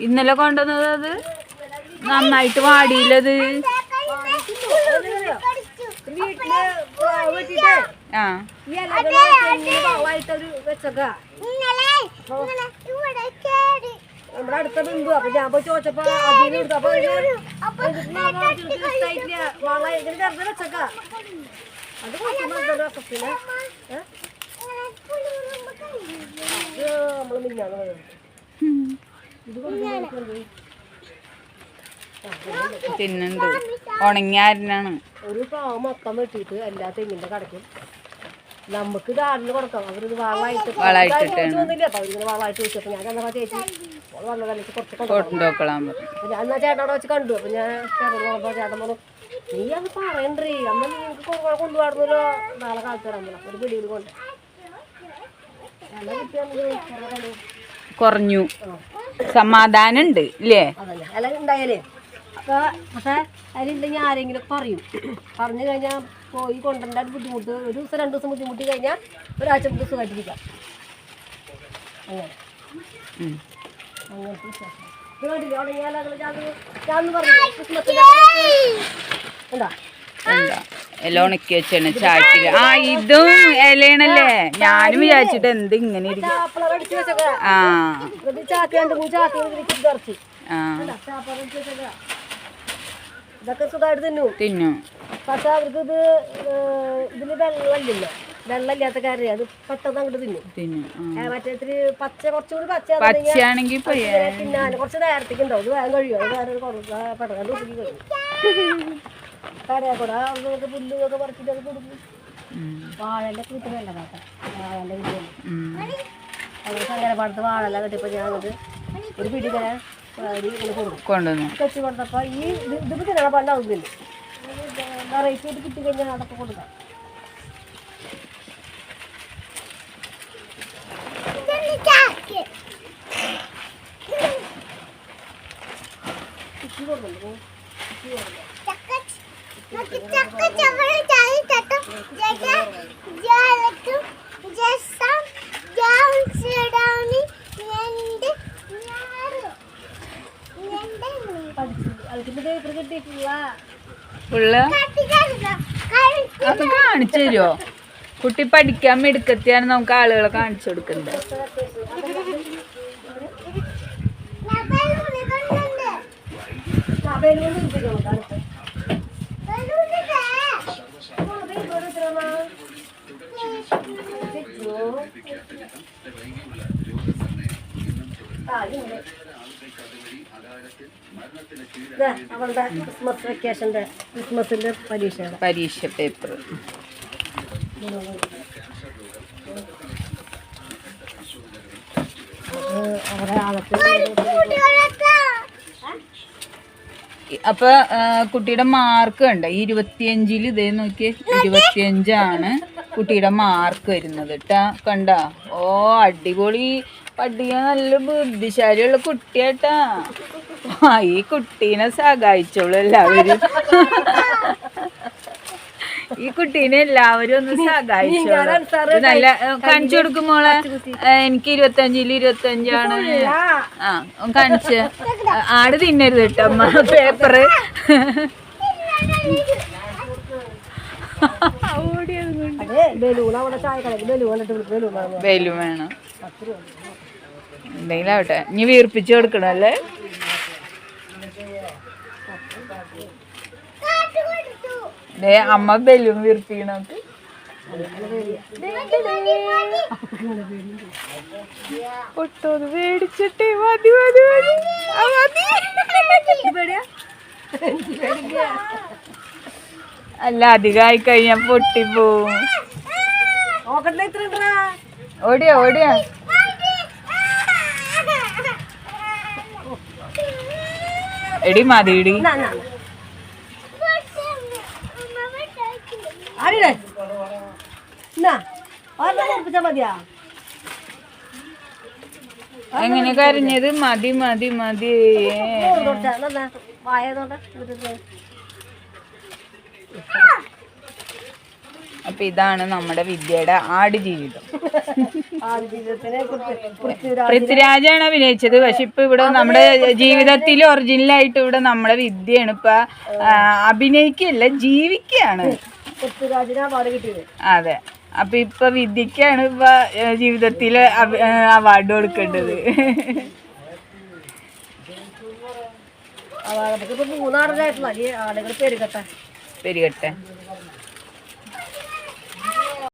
ഇന്നലെ കൊണ്ടുവന്നത് അത് നന്നായിട്ട് വാടിയില്ലത്. ആ നമ്മുടെ അടുത്ത ബന്ധു. അപ്പൊ ഞാൻ പോയി ചോദിച്ചപ്പോ അതിന് എടുത്തപ്പോ ഇഷ്ടായിട്ടില്ല. വള ഇതിന് ചെറുതെ വെച്ചക്ക അത് പിന്നെ നമ്മള് മിന്നാണ് ഇത് തിന്നുണ്ട്. ഉണങ്ങിയ അരിനാണ്. ഒരു പാവ മൊത്തം വെട്ടിയിട്ട് എല്ലാ തെങ്ങിന്റെ കടക്കും നമുക്ക് ഇതാടിന് കൊടുക്കാം. അവരിത് വളമായിട്ട് ചോദിച്ചൊന്നുമില്ല. അപ്പൊ അവരിങ്ങനെ വളമായിട്ട് ചോദിച്ചപ്പോ ഞാൻ ചെന്നപ്പോ ചേച്ചി വന്നതല്ലേ കുറച്ച് കൊണ്ടുപോക്കളാൻ ഞാൻ എന്നാ ചേട്ടനോട് വെച്ച് കണ്ടു. അപ്പൊ ഞാൻ ചേട്ടൻ നോക്കുമ്പോ ചേട്ടൻ പറഞ്ഞു നീ അത് പറയണ്ടേ അമ്മ നിങ്ങൾക്ക് കൊണ്ടുപോടുന്നല്ലോ നാളെ കാലത്ത് തരാൻ പറ്റില്ല. ഒരു പിടിയിൽ കൊണ്ട് കുറഞ്ഞു. സമാധാനം ഉണ്ട് ഇല്ലേ? അതല്ലേ അല്ല ഉണ്ടായാലേ. അപ്പൊ പക്ഷെ അതിലുണ്ടെങ്കിൽ ആരെങ്കിലും പറയും. പറഞ്ഞു കഴിഞ്ഞാൽ പോയി കൊണ്ടുവരേണ്ട ബുദ്ധിമുട്ട്. ഒരു ദിവസം 2 ദിവസം ബുദ്ധിമുട്ടി കഴിഞ്ഞാൽ ഒരാഴ്ച നമുക്ക് സുഖമായിട്ടിരിക്കാം. അങ്ങനെ അങ്ങനത്തെ വിശ്വാസം. ഇത് കണ്ടില്ലേ ഉടങ്ങിയാൽ ഞാൻ പറഞ്ഞു ക്രിസ്മസിന്റെ എന്താ ഇല ഉണക്കി വെച്ചാണ് ചാറ്റില്. ആ ഇതും ഇലയാണല്ലേ. ഞാനും വിചാരിച്ചിട്ട് എന്ത് ഇങ്ങനെ ഇതൊക്കെ സുഖമായിട്ട് തിന്നു. പക്ഷെ അവർക്ക് ഇതിന് വെള്ളമില്ലല്ലോ. വെള്ളമില്ലാത്ത കാര്യം അത് പെട്ടെന്ന് അങ്ങോട്ട് തിന്നു. മറ്റേത്തിരി പച്ച കുറച്ചുകൂടി പച്ചയാണെങ്കിൽ തിന്നാൻ കുറച്ച് നേരത്തേക്ക് ഉണ്ടാവും. ഇത് വേഗം കഴിയും. അത് വേറെ പെട്ടെന്ന് ഉപ്പി കഴിയും. കടയാ കൂടെ അവർക്ക് പുല്ലൊക്കെ പറിച്ചിട്ട് അത് കൊടുക്കും. വാഴന്റെ കൂട്ട് നല്ലതാക്കാം. വാഴന്റെ വീട്ടിൽ അവർക്ക് അങ്ങനെ പാടത്ത് വാഴെല്ലാം കെട്ടിയപ്പോ ഞാനത് ഒരു പിടി ഇങ്ങനെ കൊടുക്കും. കെട്ടി കൊടുത്തപ്പോ ഈ ഇതിപ്പോ തിന്നണ പണ്ടാവുന്നില്ല. വെറൈറ്റി ആയിട്ട് കിട്ടി കഴിഞ്ഞാൽ അതൊക്കെ കൊടുക്കാം. കുട്ടി കൊടുക്കുന്നുണ്ട്. അത് കാണിച്ചു തരുമോ? കുട്ടി പഠിക്കാൻ മെടുക്കത്തിയാണ്. നമുക്ക് ആളുകളെ കാണിച്ചു കൊടുക്കണ്ടേ? അവളുടെ ക്രിസ്മസ് വെക്കേഷന്റെ ക്രിസ്മസിന്റെ പരീക്ഷ പേപ്പർ. അപ്പൊ കുട്ടിയുടെ മാർക്ക് കണ്ട 25 ഇതേ നോക്കിയേ. 25 കുട്ടിയുടെ മാർക്ക് വരുന്നത് കേട്ടാ. കണ്ട ഓ അടിപൊളി. പഠിക്കാൻ നല്ല ബുദ്ധിശാലിയുള്ള കുട്ടിയാട്ടാ. ഈ കുട്ടീനെ സഹായിച്ചോളൂ എല്ലാവരും. ഈ കുട്ടീനെ എല്ലാവരും ഒന്ന് സഹായിച്ചോളൂ. നല്ല കാണിച്ചു കൊടുക്കും മോളെ. എനിക്ക് 25 25 ആ കാണിച്ച്. ആട് തിന്നരുത് കേട്ടോ അമ്മ പേപ്പറ്. ബലൂൺ വേണം. എന്തെങ്കിലും ആവട്ടെ. ഇനി വീർപ്പിച്ച് കൊടുക്കണം അല്ലേ? അമ്മ ബലൂൺ വീർപ്പിക്കണോക്ക്. പൊട്ടോത് മേടിച്ചിട്ടേ മതി മതി മതി. അല്ല അധികമായി കഴിഞ്ഞാ പൊട്ടിപ്പോവും. ഓടിയാ ഓടിയാ. എടി മതിടി. എങ്ങനെ കരഞ്ഞത്? മതി മതി മതി. അപ്പൊ ഇതാണ് നമ്മുടെ വിദ്യയുടെ ആടുജീവിതം. പൃഥ്വിരാജാണ് അഭിനയിച്ചത്. പക്ഷെ ഇപ്പൊ ഇവിടെ നമ്മുടെ ജീവിതത്തിൽ ഒറിജിനലായിട്ട് ഇവിടെ നമ്മുടെ വിദ്യയാണ് ഇപ്പൊ അഭിനയിക്കല്ല, ജീവിക്കുകയാണ്. അതെ, അപ്പൊ ഇപ്പൊ വിദ്യക്കാണ് ഇപ്പൊ ജീവിതത്തില് അവാർഡ് കൊടുക്കേണ്ടത്. മൂന്നാടുകളായിട്ടുള്ള ആളുകൾ പെരുകട്ടെ.